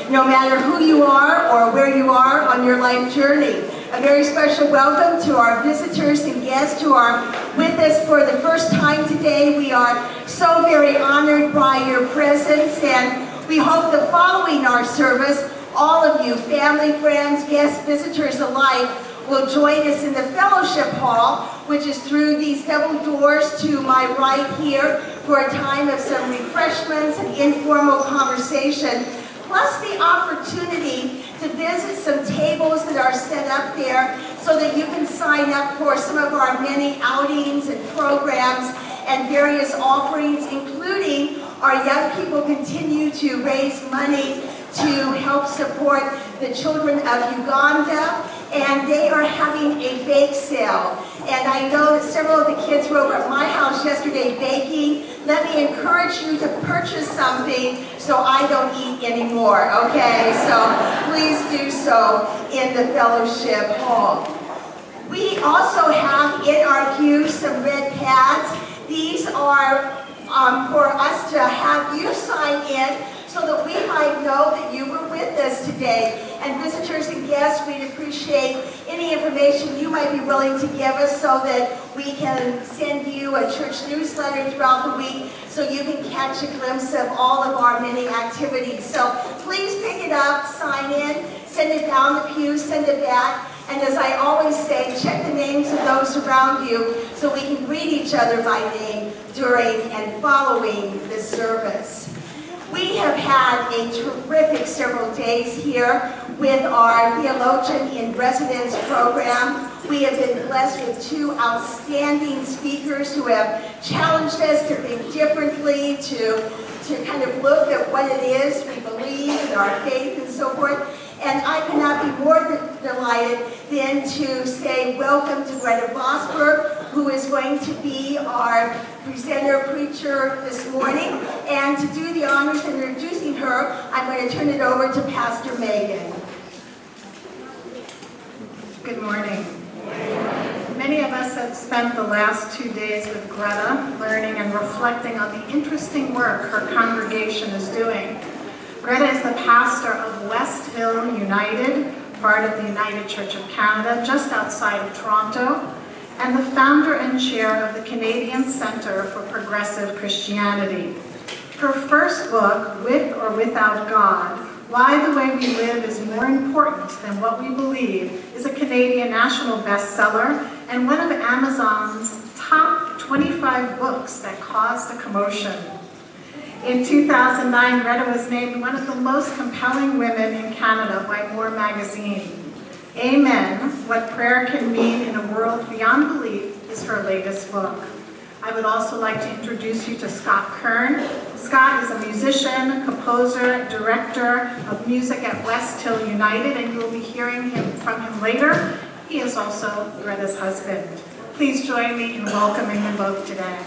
no matter who you are or where you are on your life journey. A very special welcome to our visitors and guests who are with us for the first time today. We are so very honored by your presence, and we hope that following our service, all of you, family, friends, guests, visitors alike, will join us in the fellowship hall, which is through these double doors to my right here, for a time of some refreshments and informal conversation, plus the opportunity to visit some tables that are set up there so that you can sign up for some of our many outings and programs and various offerings, including our young people continue to raise money to help support the children of Uganda, and they are having a bake sale. And I know that several of the kids were over at my house yesterday baking. Let me encourage you to purchase something so I don't eat anymore, okay? So please do so in the fellowship hall. We also have in our pews some red pads. These are for us to have you sign in so that we might know that you were with us today. And visitors and guests, we'd appreciate any information you might be willing to give us so that we can send you a church newsletter throughout the week so you can catch a glimpse of all of our many activities. So please pick it up, sign in, send it down the pew, send it back. And as I always say, check the names of those around you so we can greet each other by name during and following this service. We have had a terrific several days here with our Theologian in Residence program. We have been blessed with two outstanding speakers who have challenged us to think differently, to kind of look at what it is we believe in our faith and so forth. And I cannot be more delighted than to say welcome to Gretta Vosper, who is going to be our presenter preacher this morning. And to do the honors of introducing her, I'm going to turn it over to Pastor Megan. Good morning. Many of us have spent the last 2 days with Gretta, learning and reflecting on the interesting work her congregation is doing. Gretta is the pastor of West Hill United, part of the United Church of Canada, just outside of Toronto, and the founder and chair of the Canadian Centre for Progressive Christianity. Her first book, With or Without God, Why the Way We Live is More Important Than What We Believe, is a Canadian national bestseller and one of Amazon's top 25 books that caused a commotion. In 2009, Gretta was named one of the most compelling women in Canada by More magazine. Amen, What Prayer Can Mean in a World Beyond Belief is her latest book. I would also like to introduce you to Scott Kern. Scott is a musician, composer, director of music at West Hill United, and you will be hearing from him later. He is also Gretta's husband. Please join me in welcoming them both today.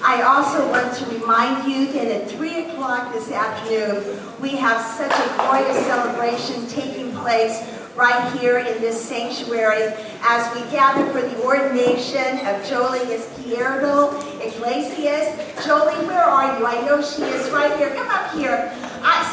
I also want to remind you that at 3 o'clock this afternoon, we have such a glorious celebration taking place right here in this sanctuary as we gather for the ordination of Jolie Izquierdo Iglesias. Jolie, where are you? I know she is right here. Come up here.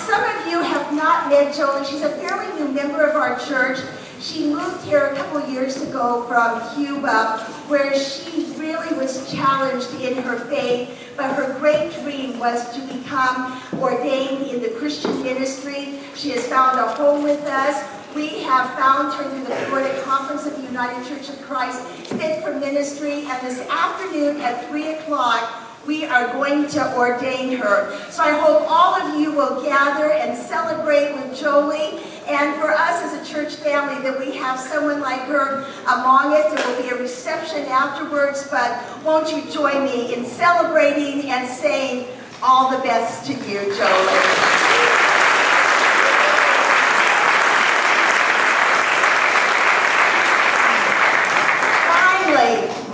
Some of you have not met Jolie. She's a fairly new member of our church. She moved here a couple years ago from Cuba, where she really was challenged in her faith, but her great dream was to become ordained in the Christian ministry. She has found a home with us. We have found her through the Florida Conference of the United Church of Christ, fit for ministry, and this afternoon at 3 o'clock, we are going to ordain her. So I hope all of you will gather and celebrate with Jolie, and for us as a church family that we have someone like her among us. There will be a reception afterwards, but won't you join me in celebrating and saying all the best to you, Jolie.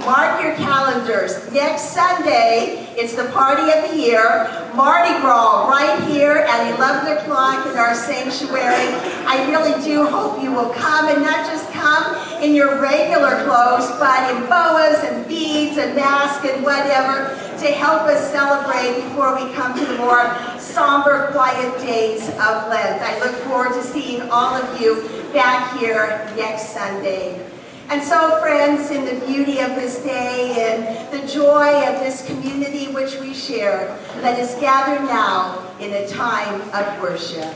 Mark your calendar. visitors, next Sunday, it's the party of the year, Mardi Gras, right here at 11 o'clock in our sanctuary. I really do hope you will come, and not just come in your regular clothes, but in boas and beads and masks and whatever, to help us celebrate before we come to the more somber, quiet days of Lent. I look forward to seeing all of you back here next Sunday. And so, friends, in the beauty of this day and the joy of this community which we share, let us gather now in a time of worship.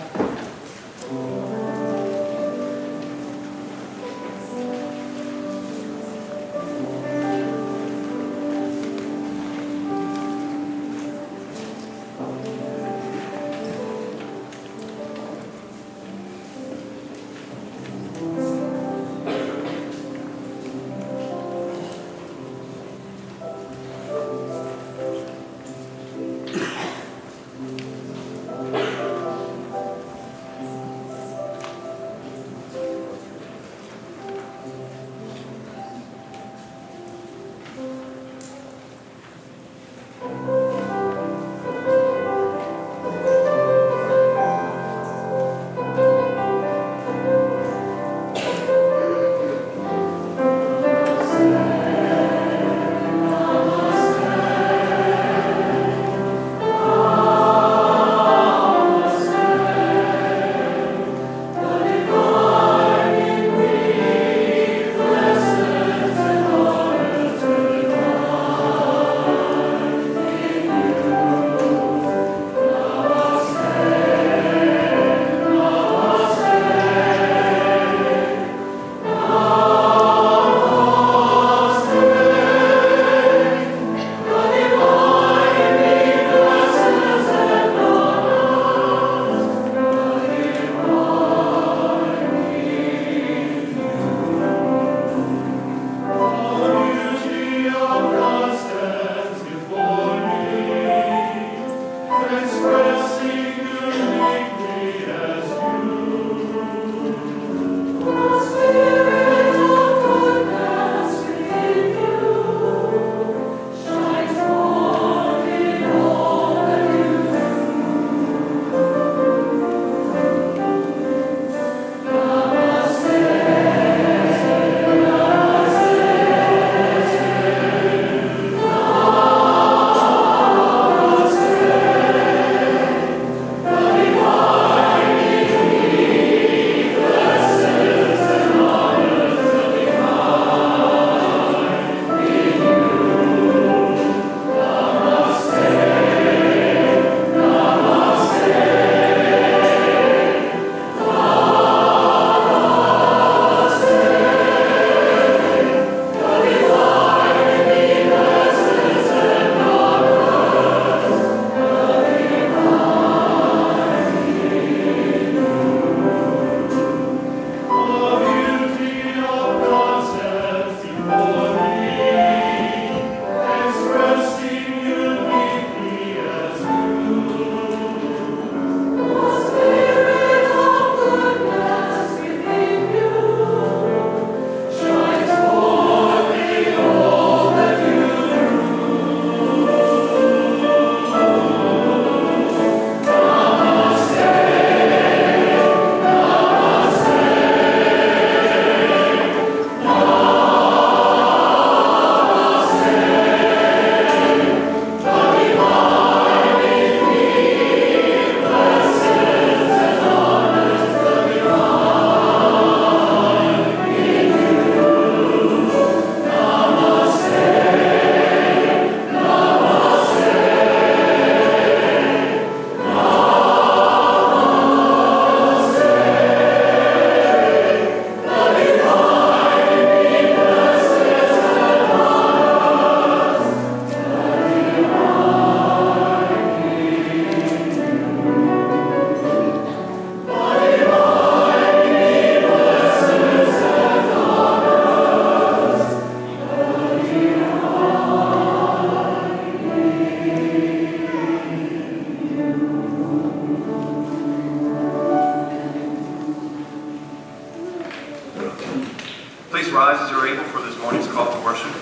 Please rise as you're able for this morning's call to worship.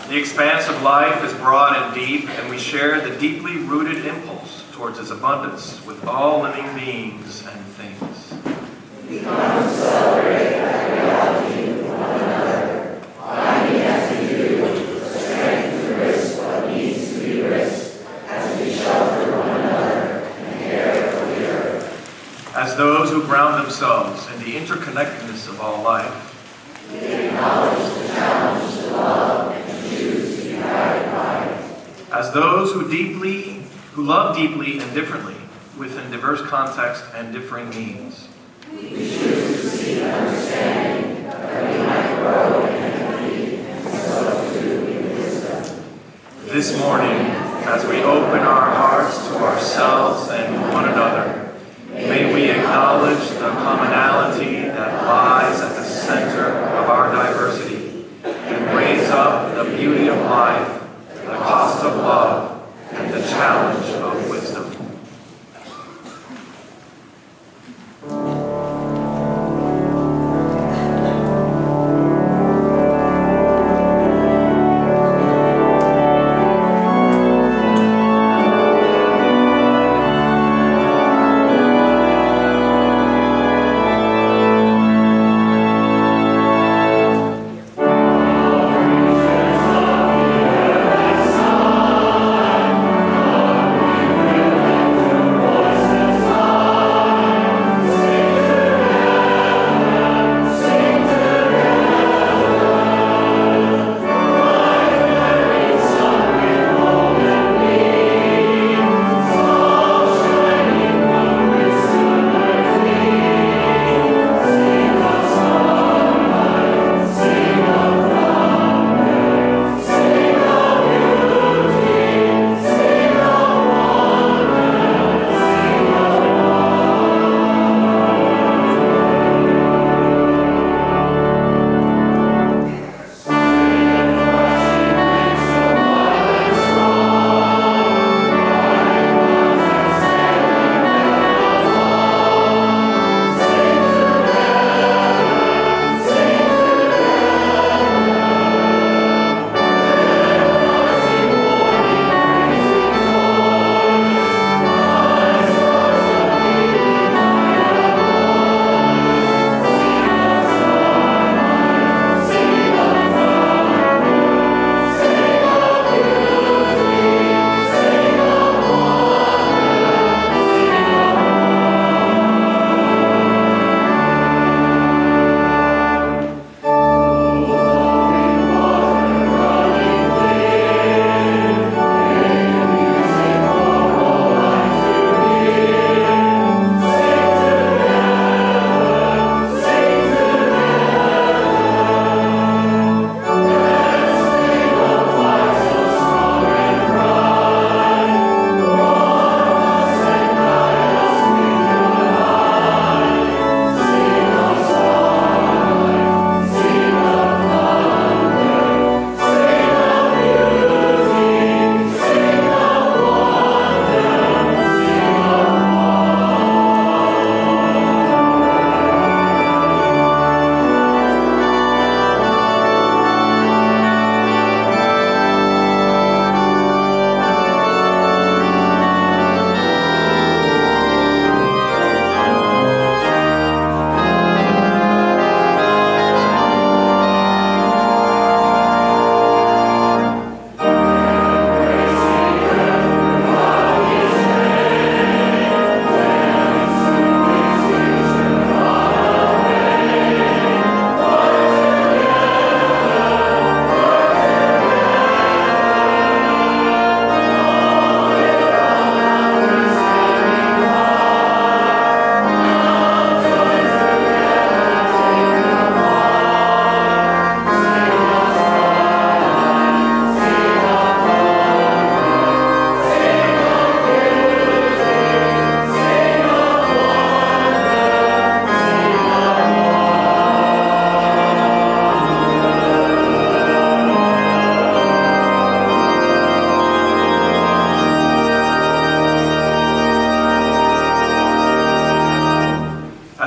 The expanse of life is broad and deep, and we share the deeply rooted impulse towards its abundance with all living beings and things. We come to celebrate that reality with one another, finding as we do the strength to risk what needs to be risked, as we shelter one another and care for the earth. As those who ground themselves in the interconnectedness of all life, we acknowledge the challenge to love and choose to be guided by it. as those who love deeply and differently, within diverse contexts and differing needs. We choose to seek understanding that we might grow in empathy and so too in wisdom. This morning, as we open our hearts to ourselves and one another, may we acknowledge the commonality that lies at the center of our diversity and raise up the beauty of life, the cost of love, and the challenge of wisdom.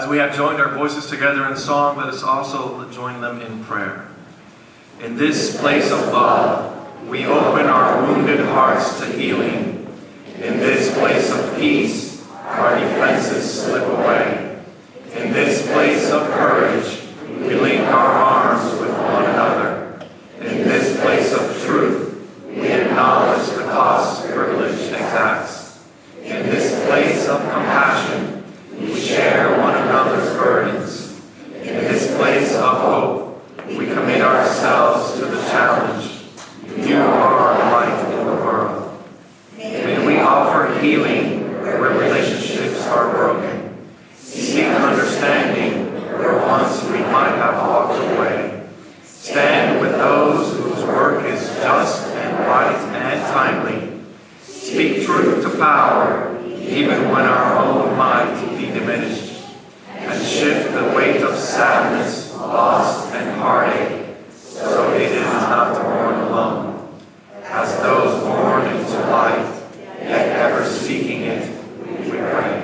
We have joined our voices together in song, let us also join them in prayer. In this place of love, right and timely. Speak truth to power, even when our own might be diminished, and shift the weight of sadness, loss, and heartache, so it is not to mourn alone. As those born into light, yet ever seeking it, we pray.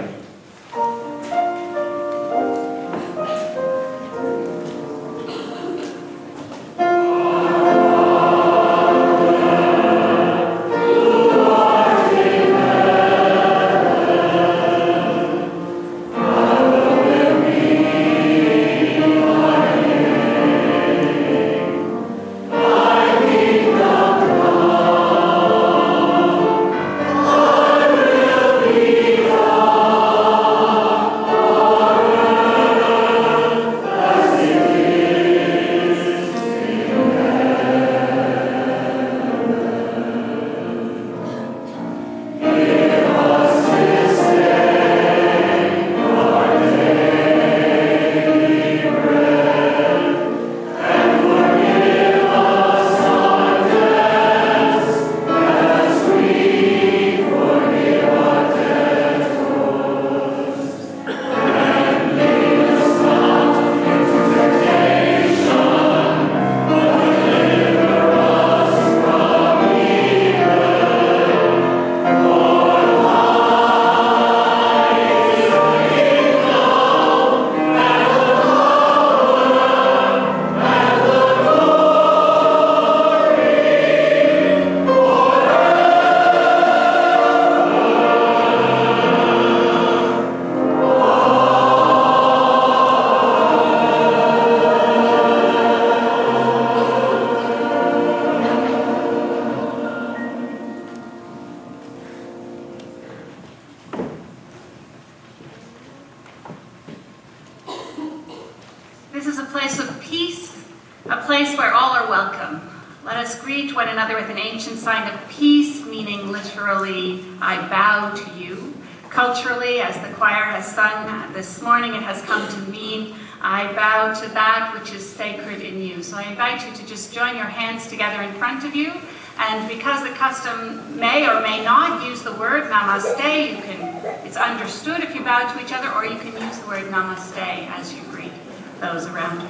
This is a place of peace, a place where all are welcome. Let us greet one another with an ancient sign of peace, meaning literally, I bow to you. Culturally, as the choir has sung this morning, it has come to mean, I bow to that which is sacred in you. So I invite you to just join your hands together in front of you. And because the custom may or may not use the word namaste, it's understood if you bow to each other, or you can use the word namaste as you greet those around you.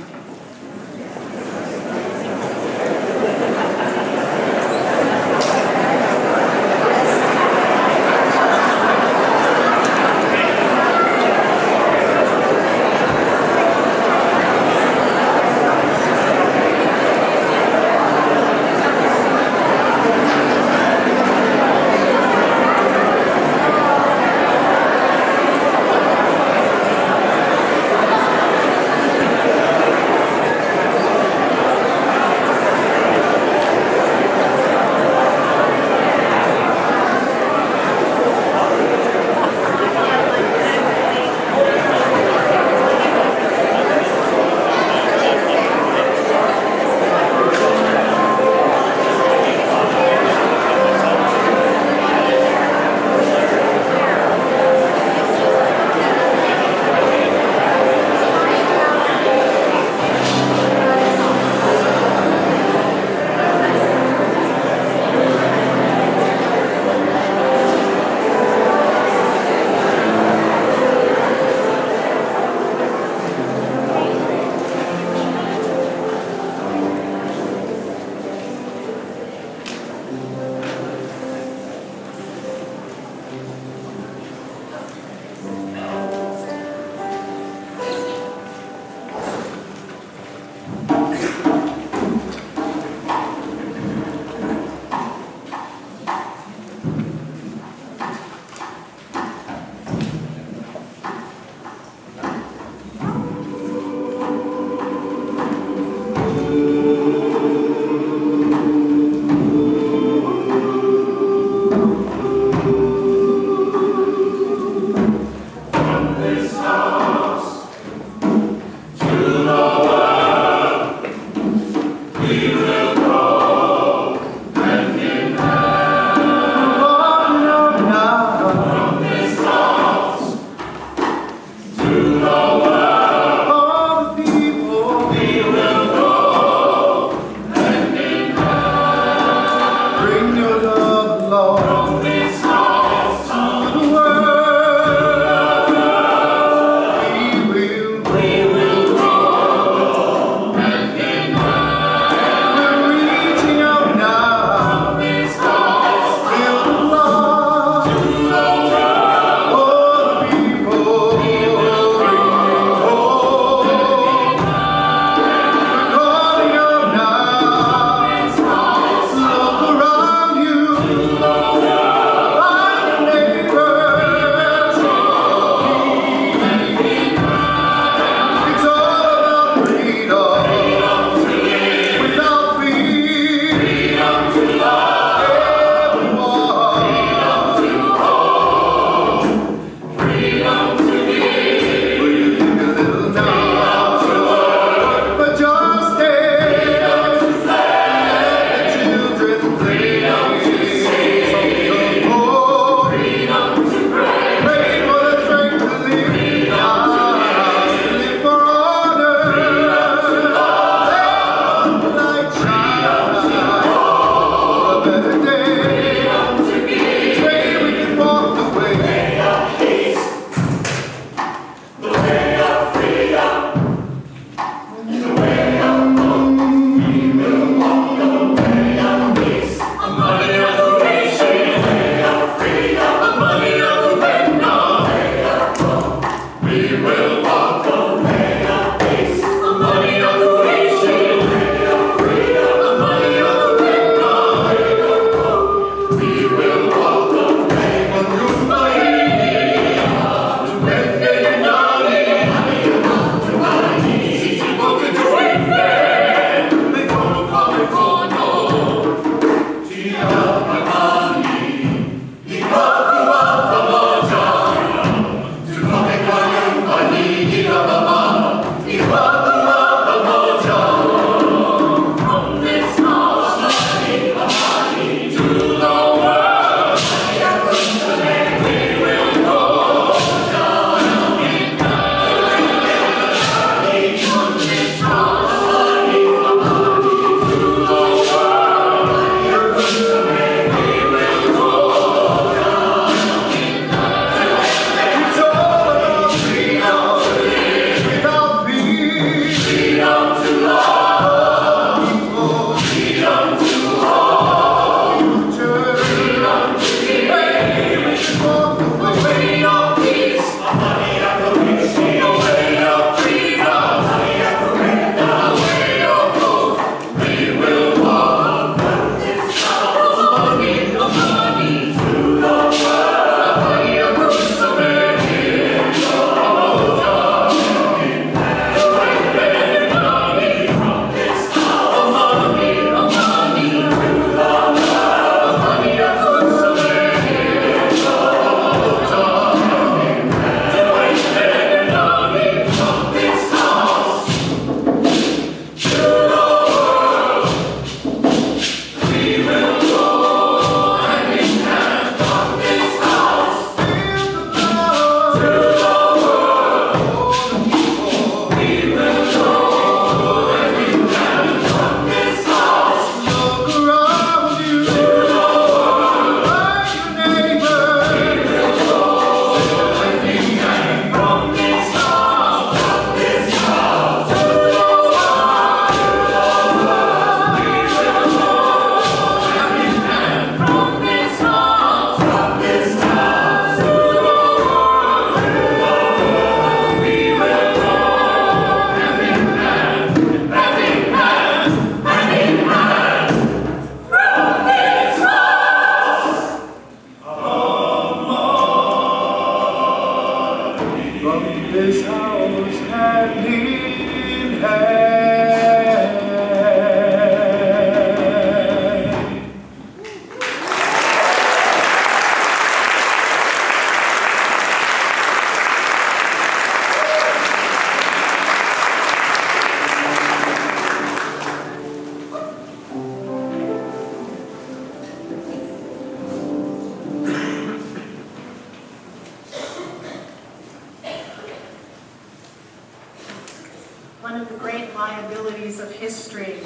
liabilities of history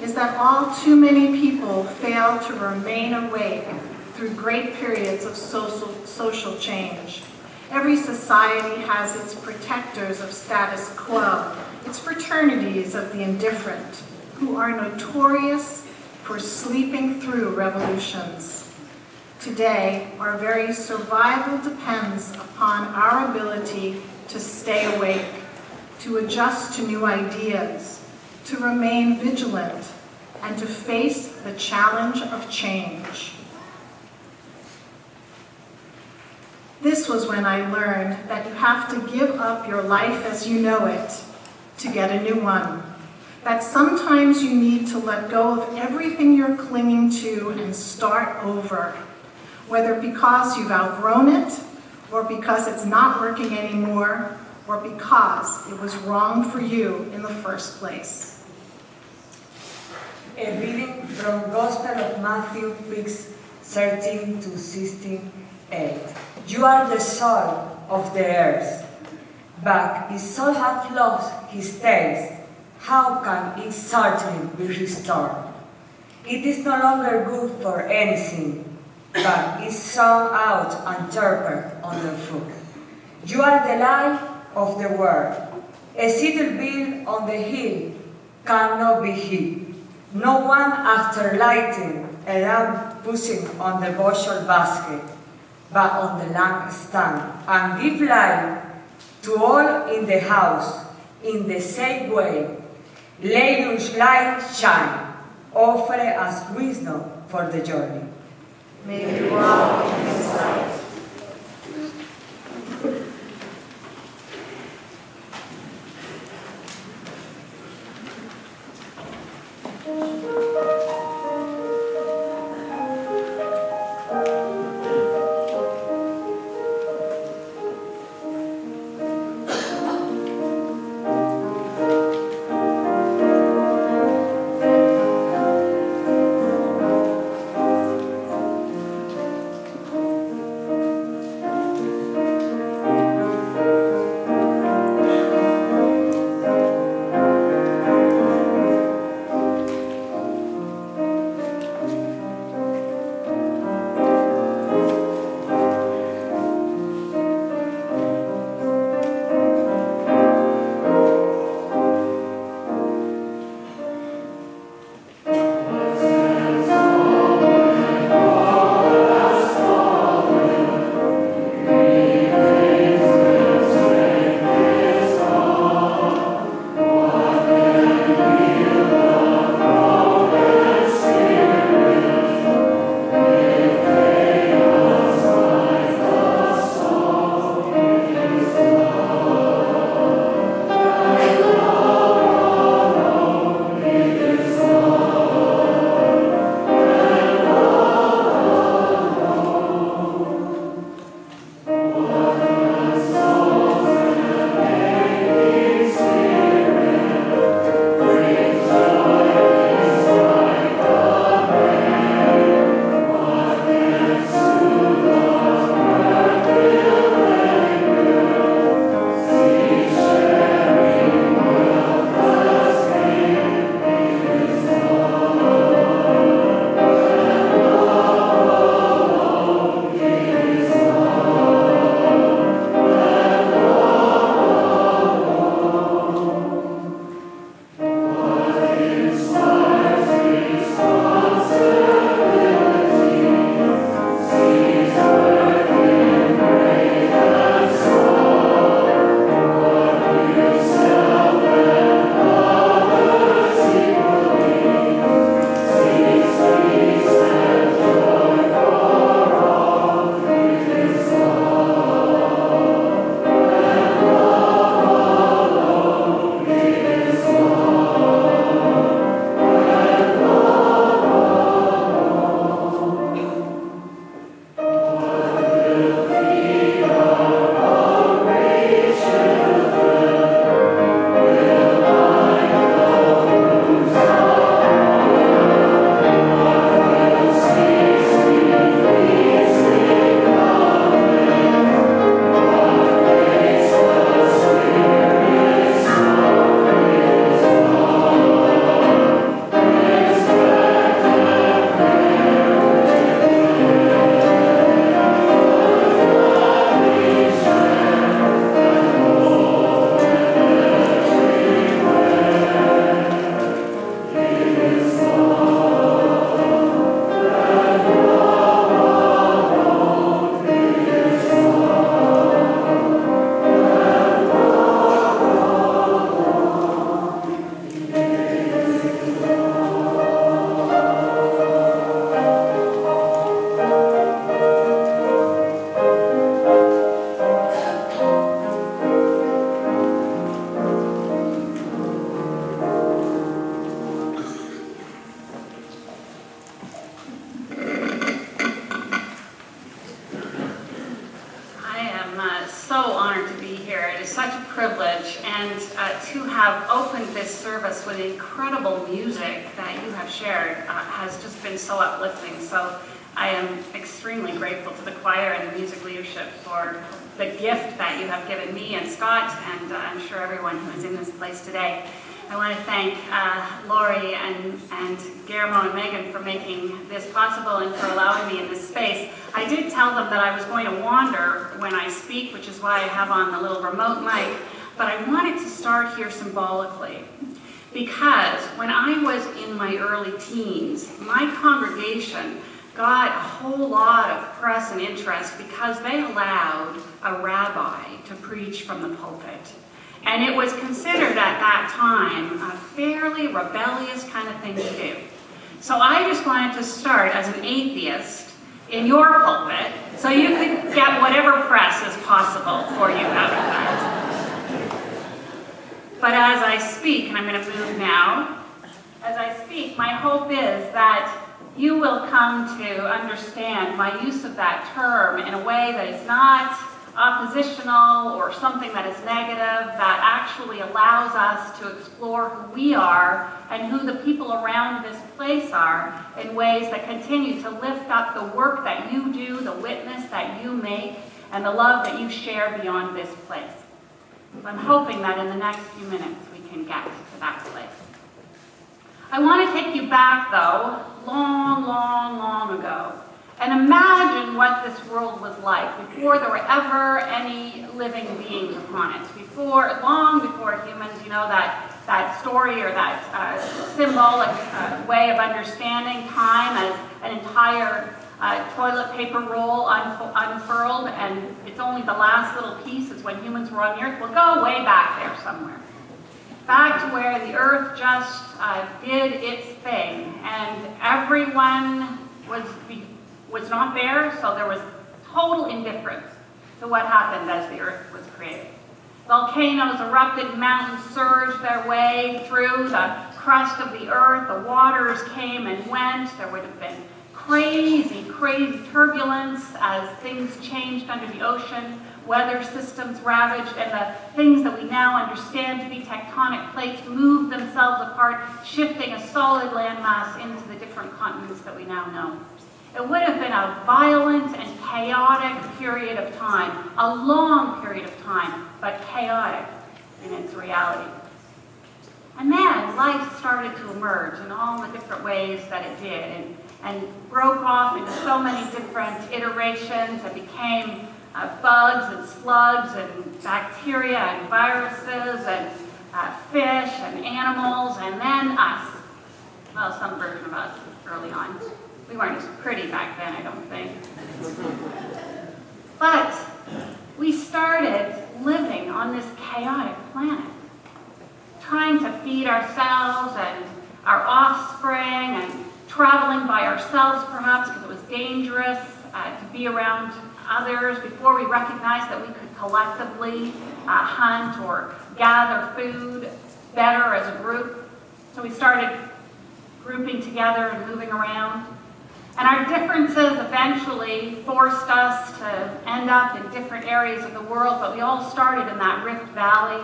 is that all too many people fail to remain awake through great periods of social change. Every society has its protectors of status quo, its fraternities of the indifferent, who are notorious for sleeping through revolutions. Today, our very survival depends upon our ability to stay awake, to adjust to new ideas, to remain vigilant, and to face the challenge of change. This was when I learned that you have to give up your life as you know it to get a new one. That sometimes you need to let go of everything you're clinging to and start over, whether because you've outgrown it, or because it's not working anymore, or because it was wrong for you in the first place. A reading from Gospel of Matthew 6:13 to 16:8. You are the salt of the earth, but if salt hath lost his taste, how can its saltiness be restored? It is no longer good for anything, but is thrown out and trampled underfoot. You are the light of the world. A city built on the hill cannot be hid. No one, after lighting a lamp, puts it on the bushel basket, but on the lampstand, and give light to all in the house. In the same way, let your light shine, offer as wisdom for the journey. May we walk in his light. to have opened this service with incredible music that you have shared has just been so uplifting. So I am extremely grateful to the choir and the music leadership for the gift that you have given me and Scott, and I'm sure everyone who is in this place today. I want to thank Lori and Guillermo and Megan for making this possible and for allowing me in this space. I did tell them that I was going to wander when I speak, which is why I have on the little remote mic, but I wanted to start here symbolically. Because when I was in my early teens, my congregation got a whole lot of press and interest because they allowed a rabbi to preach from the pulpit. And it was considered at that time a fairly rebellious kind of thing to do. So I just wanted to start as an atheist in your pulpit so you could get whatever press is possible for you out of that. But as I speak, and I'm going to move now, as I speak, my hope is that you will come to understand my use of that term in a way that is not oppositional or something that is negative, that actually allows us to explore who we are and who the people around this place are in ways that continue to lift up the work that you do, the witness that you make, and the love that you share beyond this place. So I'm hoping that in the next few minutes we can get to that place. I want to take you back, though, long ago. And imagine what this world was like before there were ever any living beings upon it. Long before humans, you know, that story or that symbolic way of understanding time as an entire toilet paper roll unfurled, and it's only the last little piece is when humans were on the earth. We'll go way back there somewhere. Back to where the earth just did its thing, and everyone was not there, so there was total indifference to what happened as the earth was created. Volcanoes erupted, mountains surged their way through the crust of the earth, the waters came and went, there would have been crazy turbulence as things changed under the ocean, weather systems ravaged, and the things that we now understand to be tectonic plates moved themselves apart, shifting a solid landmass into the different continents that we now know. It would have been a violent and chaotic period of time, a long period of time, but chaotic in its reality. And then life started to emerge in all the different ways that it did, and broke off into so many different iterations that became bugs and slugs and bacteria and viruses and fish and animals, and then us. Well, some version of us early on. We weren't as pretty back then, I don't think. But we started living on this chaotic planet, trying to feed ourselves and our offspring, and traveling by ourselves perhaps because it was dangerous to be around others before we recognized that we could collectively hunt or gather food better as a group. So we started grouping together and moving around. And our differences eventually forced us to end up in different areas of the world, but we all started in that Rift Valley,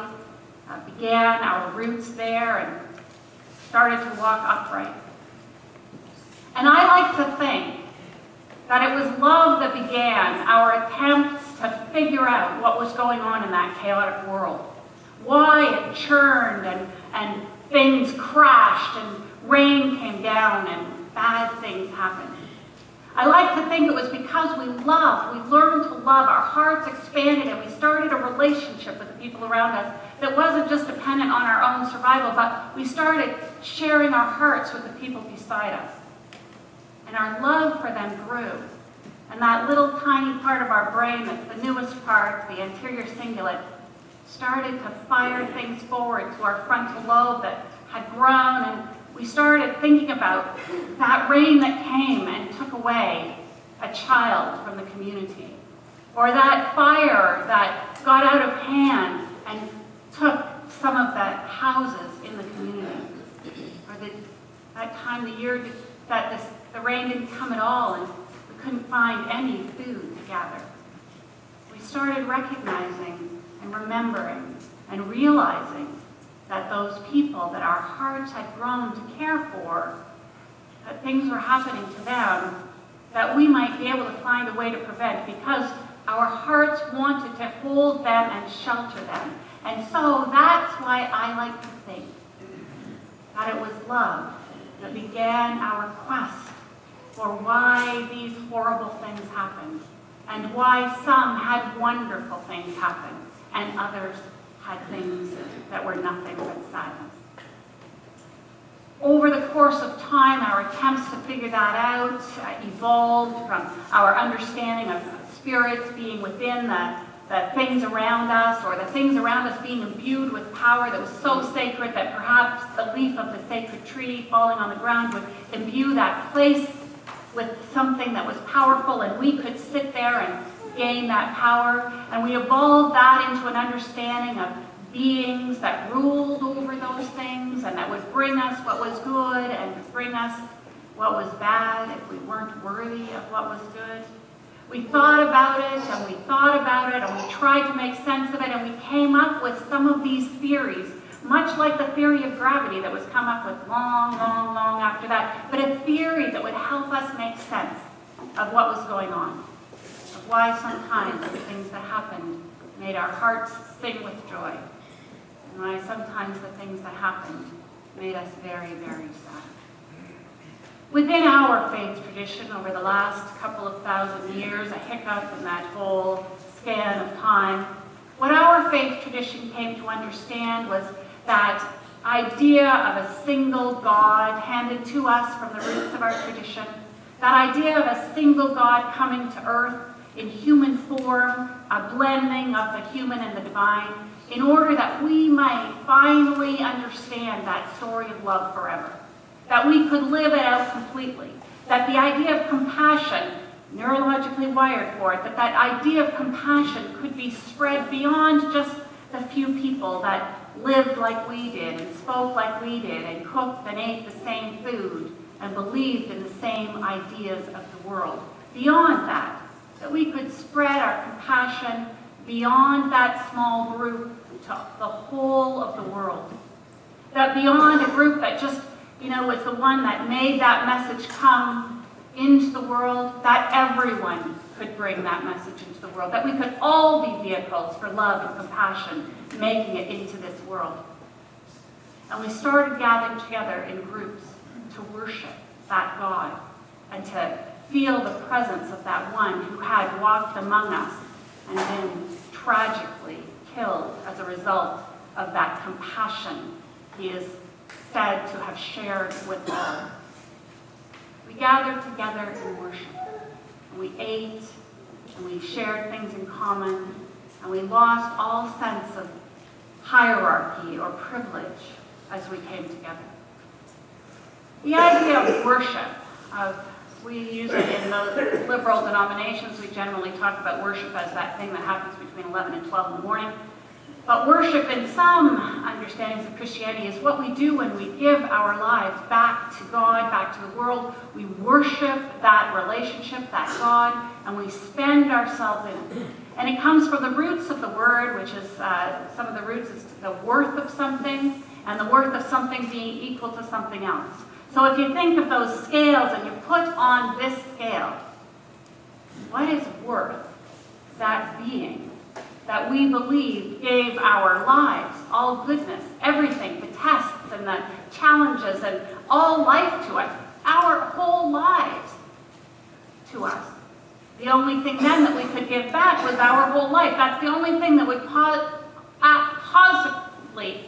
began our roots there, and started to walk upright. And I like to think that it was love that began our attempts to figure out what was going on in that chaotic world, why it churned and things crashed and rain came down and bad things happened. I like to think it was because we learned to love, our hearts expanded, and we started a relationship with the people around us that wasn't just dependent on our own survival, but we started sharing our hearts with the people beside us. And our love for them grew. And that little tiny part of our brain, that's the newest part, the anterior cingulate, started to fire things forward to our frontal lobe that had grown, and we started thinking about that rain that came and took away a child from the community, or that fire that got out of hand and took some of the houses in the community, or that time of the year that the rain didn't come at all and we couldn't find any food to gather. We started recognizing and remembering and realizing that those people that our hearts had grown to care for, that things were happening to them, that we might be able to find a way to prevent, because our hearts wanted to hold them and shelter them. And so that's why I like to think that it was love that began our quest for why these horrible things happened, and why some had wonderful things happen, and others had things that were nothing but sadness. Over the course of time, our attempts to figure that out evolved from our understanding of spirits being within the things around us, or the things around us being imbued with power that was so sacred that perhaps the leaf of the sacred tree falling on the ground would imbue that place with something that was powerful, and we could sit there and gain that power. And we evolved that into an understanding of beings that ruled over those things, and that would bring us what was good and bring us what was bad if we weren't worthy of what was good. We thought about it, and we thought about it, and we tried to make sense of it, and we came up with some of these theories, much like the theory of gravity that was come up with long, long, long after that, but a theory that would help us make sense of what was going on, of why sometimes the things that happened made our hearts sing with joy, and why sometimes the things that happened made us very, very sad. Within our faith tradition, over the last couple of thousand years, a hiccup in that whole span of time, what our faith tradition came to understand was that idea of a single God handed to us from the roots of our tradition, that idea of a single God coming to earth in human form, a blending of the human and the divine, in order that we might finally understand that story of love forever, that we could live it out completely, that the idea of compassion, neurologically wired for it, that idea of compassion could be spread beyond just the few people that lived like we did and spoke like we did and cooked and ate the same food and believed in the same ideas of the world. Beyond that, that we could spread our compassion beyond that small group to the whole of the world. That beyond a group that just, was the one that made that message come into the world, that everyone could bring that message into the world, that we could all be vehicles for love and compassion, making it into this world. And we started gathering together in groups to worship that God and to feel the presence of that one who had walked among us and been tragically killed as a result of that compassion he is said to have shared with all. We gathered together in worship, and we ate, and we shared things in common, and we lost all sense of hierarchy or privilege as we came together. The idea of worship, we use it in those liberal denominations. We generally talk about worship as that thing that happens between 11 and 12 in the morning. But worship in some understandings of Christianity is what we do when we give our lives back to God, back to the world. We worship that relationship, that God, and we spend ourselves in it. And it comes from the roots of the word, which is, some of the roots is the worth of something, and the worth of something being equal to something else. So if you think of those scales and you put on this scale, what is worth that being that we believe gave our lives, all goodness, everything, the tests and the challenges and all life to us, our whole lives to us. The only thing then that we could give back was our whole life. That's the only thing that would positively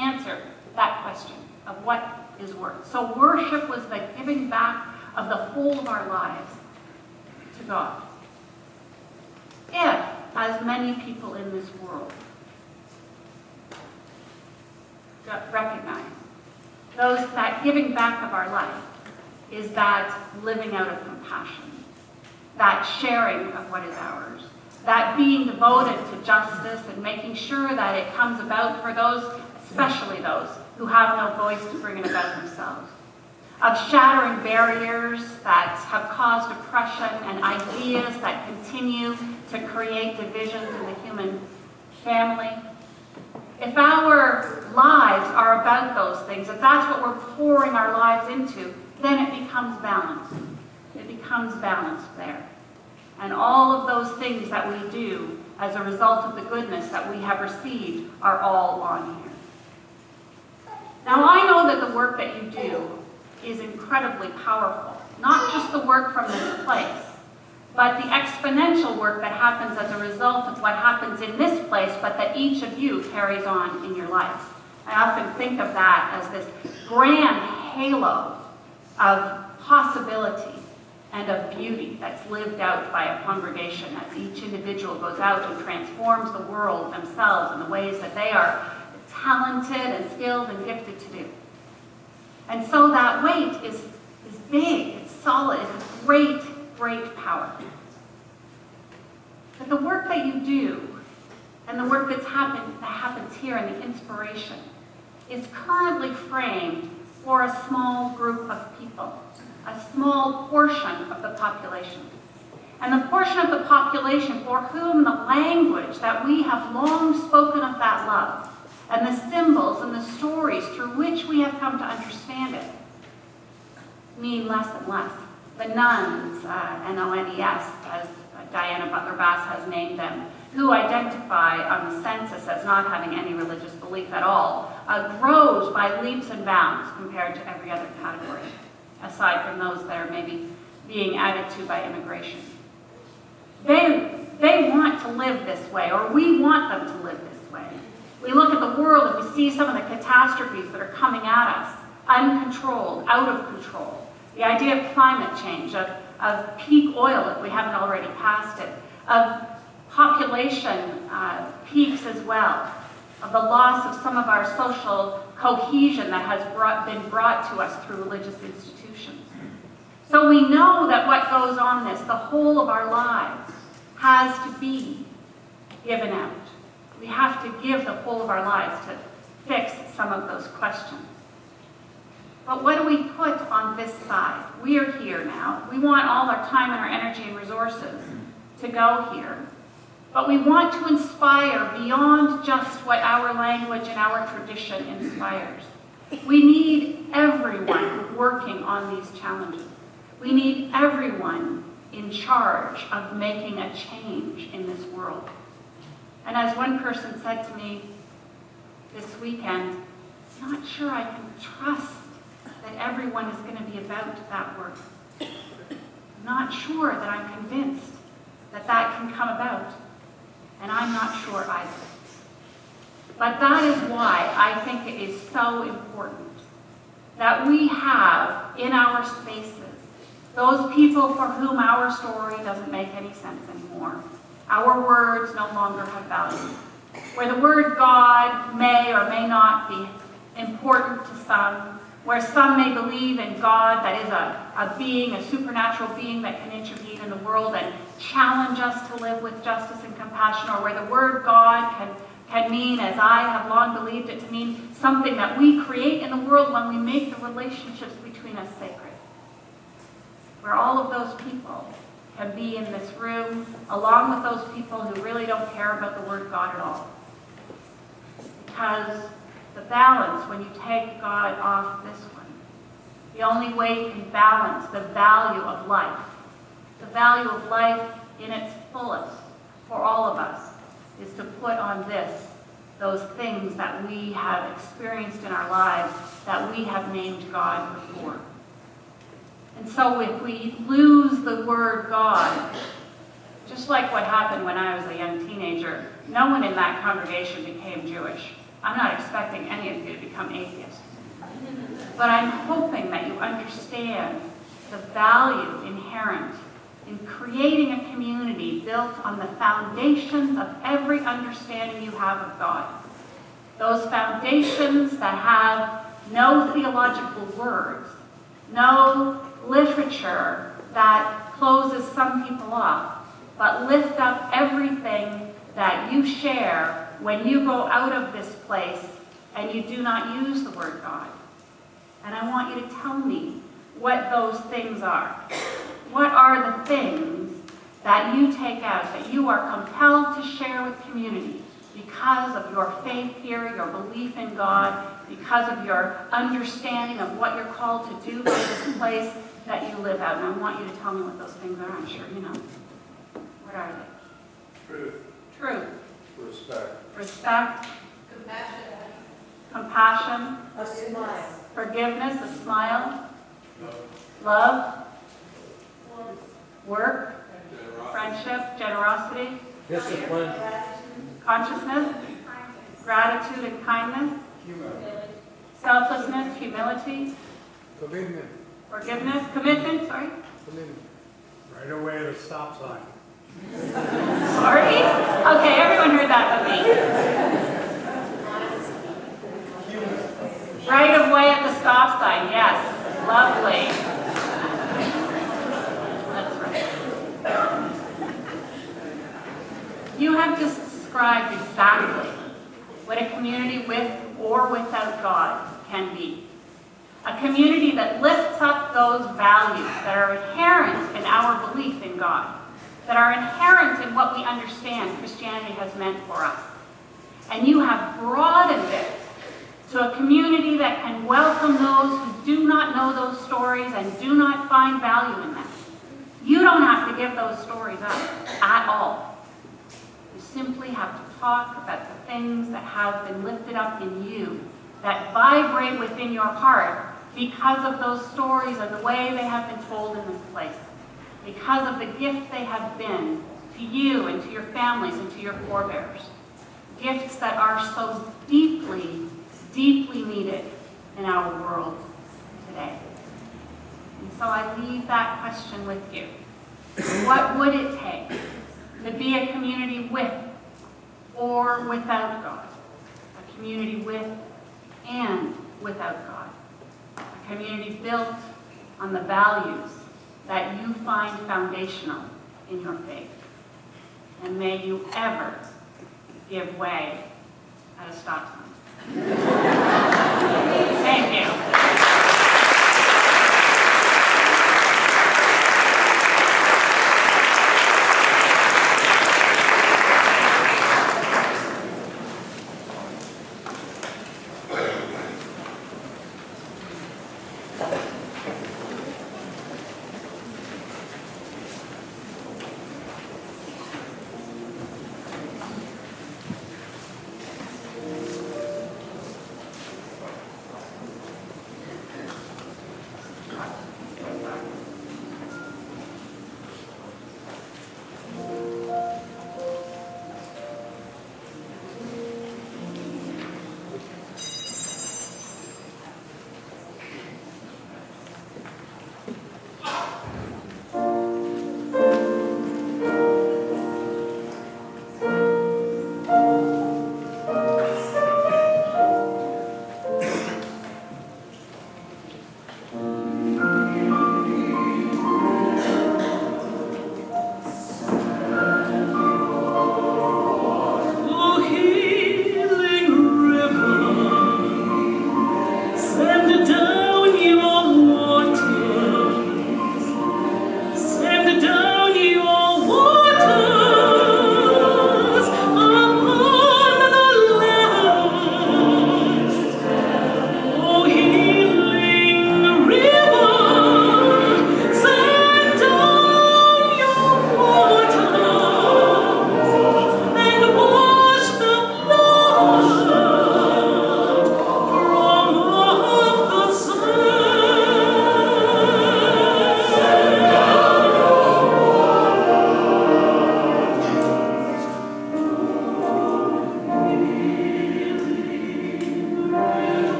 answer that question of what is worth. So worship was the giving back of the whole of our lives to God. If, as many people in this world recognize, that giving back of our life is that living out of compassion, that sharing of what is ours, that being devoted to justice and making sure that it comes about for those, especially those who have no voice to bring it about themselves, of shattering barriers that have caused oppression and ideas that continue to create divisions in the human family. If our lives are about those things, if that's what we're pouring our lives into, then it becomes balanced. It becomes balanced there. And all of those things that we do as a result of the goodness that we have received are all on here. Now, I know that the work that you do is incredibly powerful. Not just the work from this place, but the exponential work that happens as a result of what happens in this place, but that each of you carries on in your life. I often think of that as this grand halo of possibility and of beauty that's lived out by a congregation as each individual goes out and transforms the world themselves in the ways that they are talented and skilled and gifted to do. And so that weight is big, it's solid, it's great, great power. But the work that you do and the work that happens here and the inspiration is currently framed for a small group of people, a small portion of the population. And the portion of the population for whom the language that we have long spoken of that love, and the symbols and the stories through which we have come to understand it, mean less and less. The nuns, N-O-N-E-S, as Diana Butler-Bass has named them, who identify on the census as not having any religious belief at all, grows by leaps and bounds compared to every other category, aside from those that are maybe being added to by immigration. They want to live this way, or we want them to live this way. We look at the world and we see some of the catastrophes that are coming at us, uncontrolled, out of control. The idea of climate change, of peak oil if we haven't already passed it, of population peaks as well, of the loss of some of our social cohesion that has been brought to us through religious institutions. So we know that what goes on the whole of our lives, has to be given out. We have to give the whole of our lives to fix some of those questions. But what do we put on this side? We are here now. We want all our time and our energy and resources to go here. But we want to inspire beyond just what our language and our tradition inspires. We need everyone working on these challenges. We need everyone in charge of making a change in this world. And as one person said to me this weekend, I'm not sure I can trust that everyone is going to be about that work. I'm not sure that I'm convinced that that can come about. And I'm not sure either. But that is why I think it is so important that we have in our spaces those people for whom our story doesn't make any sense anymore. Our words no longer have value. Where the word God may or may not be important to some, where some may believe in God that is a being, a supernatural being that can intervene in the world and challenge us to live with justice and compassion, or where the word God can mean, as I have long believed it to mean, something that we create in the world when we make the relationships between us sacred. Where all of those people can be in this room, along with those people who really don't care about the word God at all. Because the balance, when you take God off this one, the only way you can balance the value of life in its fullest for all of us, is to put on this those things that we have experienced in our lives that we have named God before. And so if we lose the word God, just like what happened when I was a young teenager, no one in that congregation became Jewish. I'm not expecting any of you to become atheists. But I'm hoping that you understand the value inherent in creating a community built on the foundations of every understanding you have of God. Those foundations that have no theological words, no literature that closes some people off, but lift up everything that you share when you go out of this place and you do not use the word God. And I want you to tell me what those things are. What are the things that you take out, that you are compelled to share with community because of your faith here, your belief in God, because of your understanding of what you're called to do by this place that you live out. And I want you to tell me what those things are. I'm sure you know. What are they? Truth. Truth. Respect. Respect. Compassion. A smile. Forgiveness, a smile. Love. Work. Friendship, generosity. Discipline. Consciousness. Gratitude and kindness. Selflessness, humility. Commitment. Forgiveness, commitment, sorry. Commitment. Right away at a stop sign. Sorry? Okay, everyone heard that but me. Right of way at the stop sign, yes. Lovely. That's right. You have just described exactly what a community with or without God can be. A community that lifts up those values that are inherent in our belief in God, that are inherent in what we understand Christianity has meant for us. And you have broadened it to a community that can welcome those who do not know those stories and do not find value in them. You don't have to give those stories up at all. You simply have to talk about the things that have been lifted up in you, that vibrate within your heart because of those stories and the way they have been told in this place, because of the gift they have been to you and to your families and to your forebears. Gifts that are so deeply, deeply needed in our world today. And so I leave that question with you. What would it take to be a community with or without God? A community with and without God. A community built on the values that you find foundational in your faith. And may you ever give way at a stop sign. Thank you.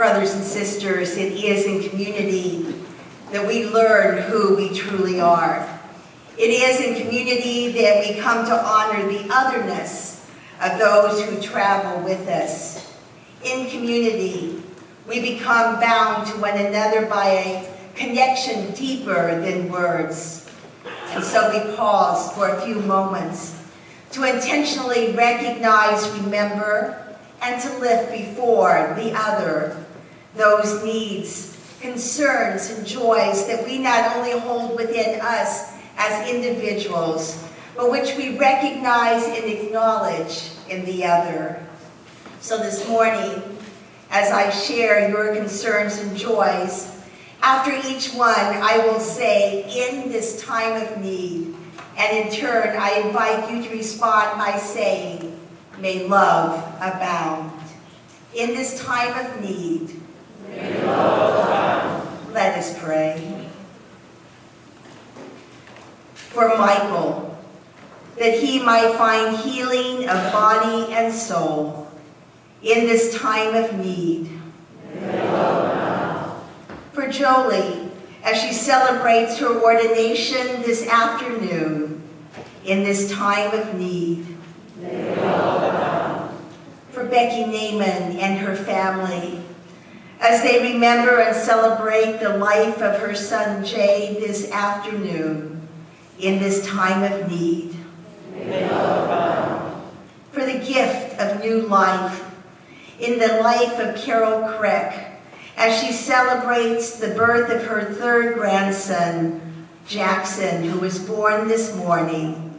Brothers and sisters, it is in community that we learn who we truly are. It is in community that we come to honor the otherness of those who travel with us. In community, we become bound to one another by a connection deeper than words. And so we pause for a few moments to intentionally recognize, remember, and to lift before the other those needs, concerns, and joys that we not only hold within us as individuals, but which we recognize and acknowledge in the other. So this morning, as I share your concerns and joys, after each one, I will say, in this time of need, and in turn, I invite you to respond by saying, may love abound. In this time of need, may love abound. Let us pray. For Michael, that he might find healing of body and soul in this time of need. May love abound. For Jolie, as she celebrates her ordination this afternoon in this time of need. May love abound. For Becky Naiman and her family, as they remember and celebrate the life of her son Jay this afternoon in this time of need. May love abound. For the gift of new life in the life of Carol Kreck, as she celebrates the birth of her third grandson, Jackson, who was born this morning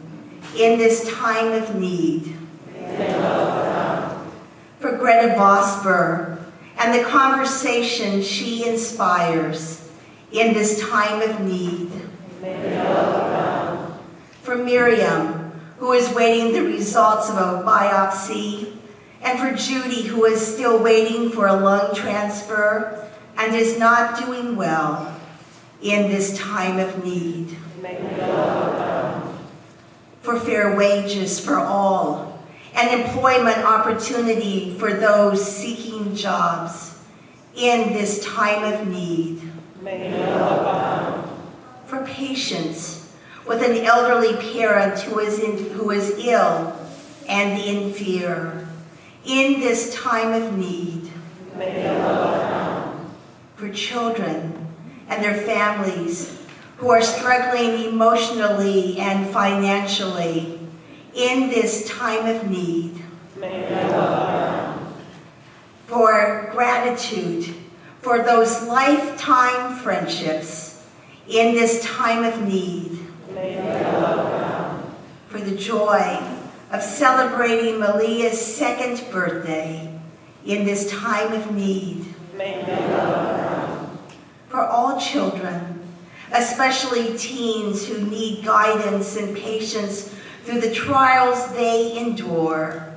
in this time of need. May love abound. For Gretta Vosper and the conversation she inspires in this time of need. May love abound. For Miriam, who is waiting the results of a biopsy, and for Judy, who is still waiting for a lung transfer and is not doing well in this time of need. May love abound. For fair wages for all, and employment opportunity for those seeking jobs in this time of need. May love abound. For patience with an elderly parent who is ill and in fear in this time of need. May love abound. For children and their families who are struggling emotionally and financially in this time of need. May love abound. For gratitude for those lifetime friendships in this time of need. May love abound. For the joy of celebrating Malia's second birthday in this time of need. May love abound. For all children, especially teens who need guidance and patience through the trials they endure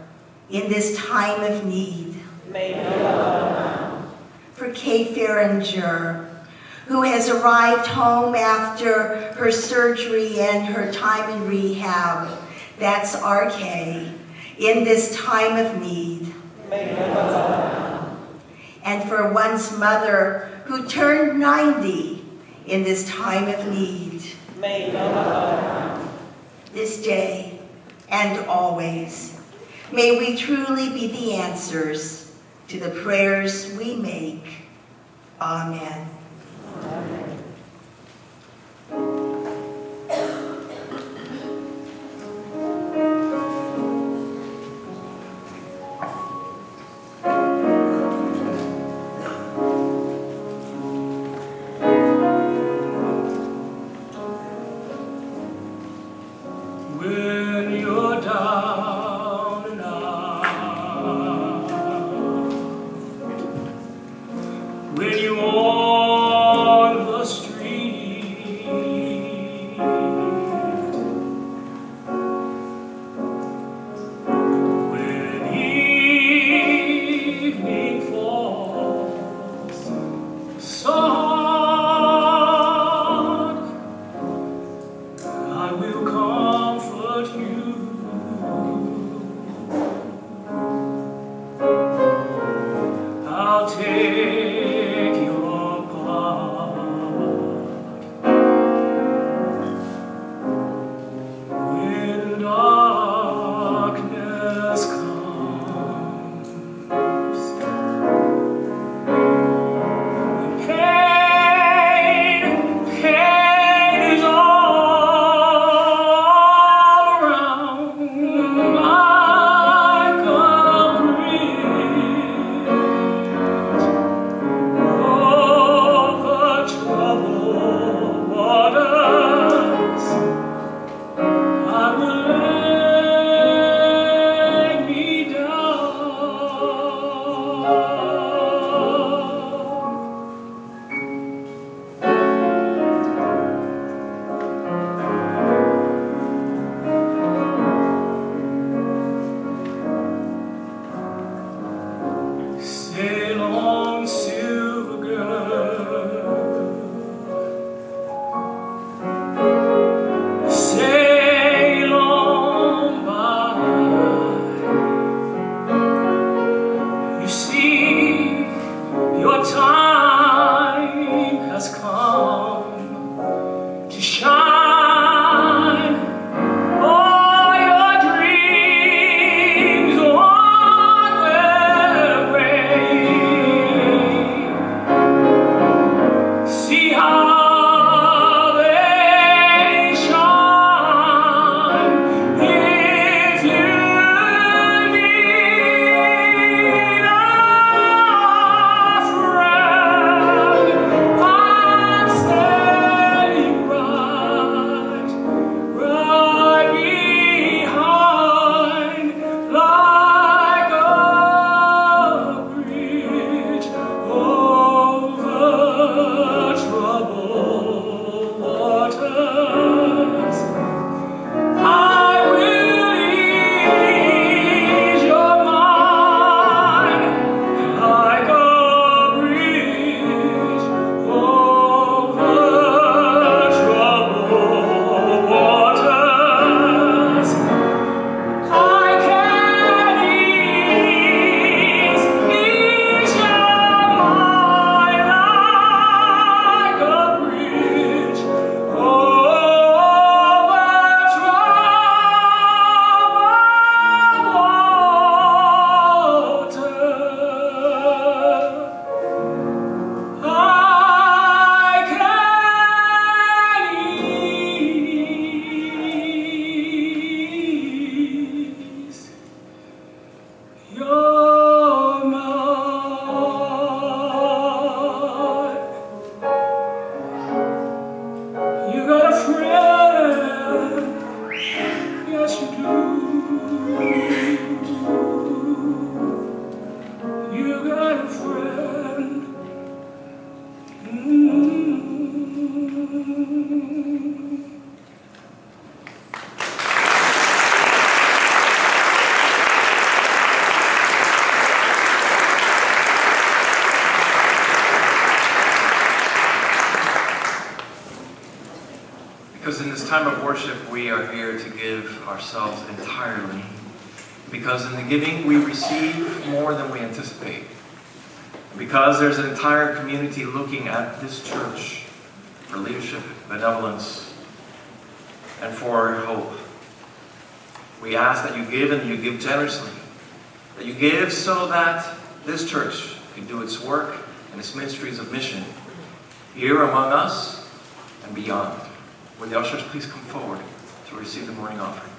in this time of need. May love abound. For Kay Farringer, who has arrived home after her surgery and her time in rehab. That's RK, in this time of need. May love abound. And for one's mother who turned 90 in this time of need. May love abound. This day and always, may we truly be the answers to the prayers we make. Amen. Amen. When you're down and out, when you want Because in this time of worship, we are here to give ourselves entirely. Because in the giving, we receive more than we anticipate. Because there's an entire community looking at this church for leadership, benevolence, and for hope. We ask that you give and you give generously. That you give so that this church can do its work and its ministries of mission here among us and beyond. Would the ushers please come forward to receive the morning offering?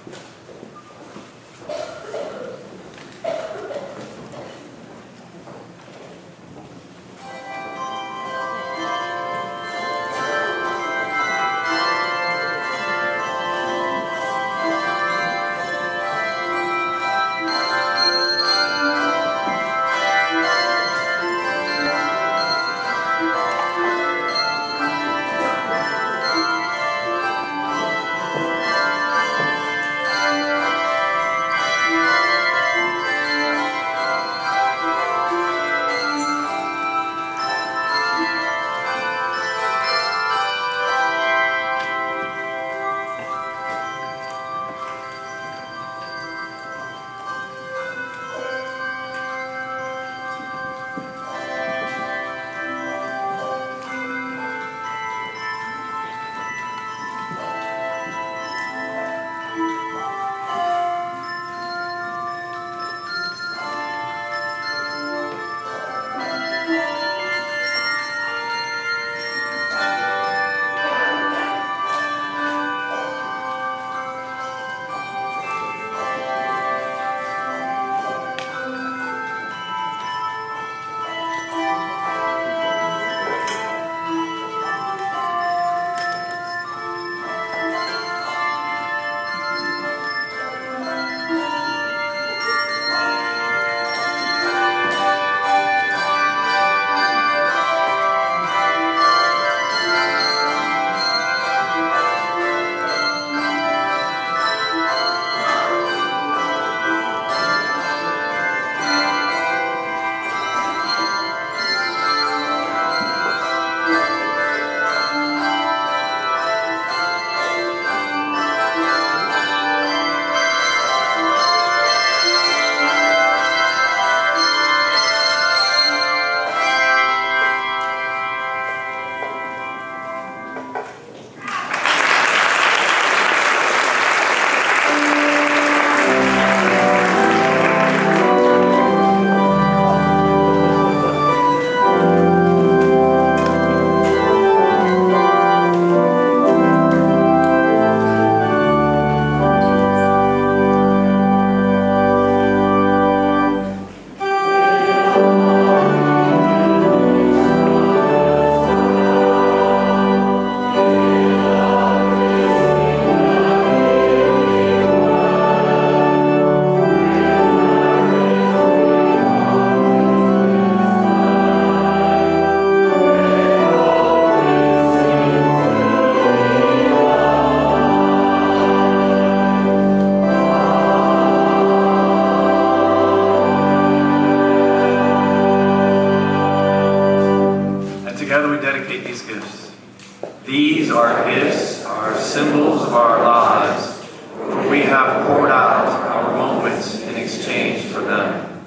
These are gifts, are symbols of our lives, for we have poured out our moments in exchange for them.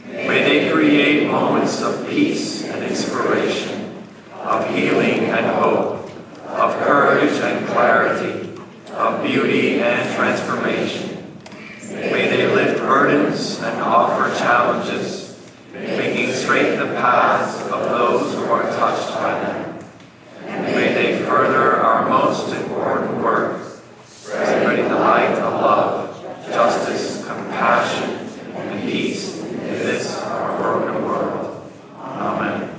May they create moments of peace and inspiration, of healing and hope, of courage and clarity, of beauty and transformation. May they lift burdens and offer challenges, making straight the paths of those who are touched by them. May they further our most important work, spreading the light of love, justice, compassion, and peace in this our broken world. Amen.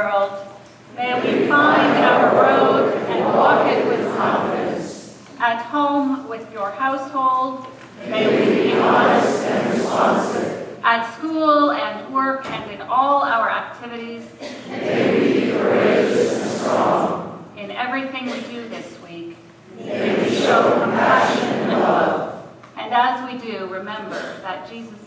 world. May we find our road and walk it with confidence. At home with your household, may we be honest and responsive. At school and work and in all our activities, May we be courageous and strong. in everything we do this week. May we show compassion and love. And as we do, remember that Jesus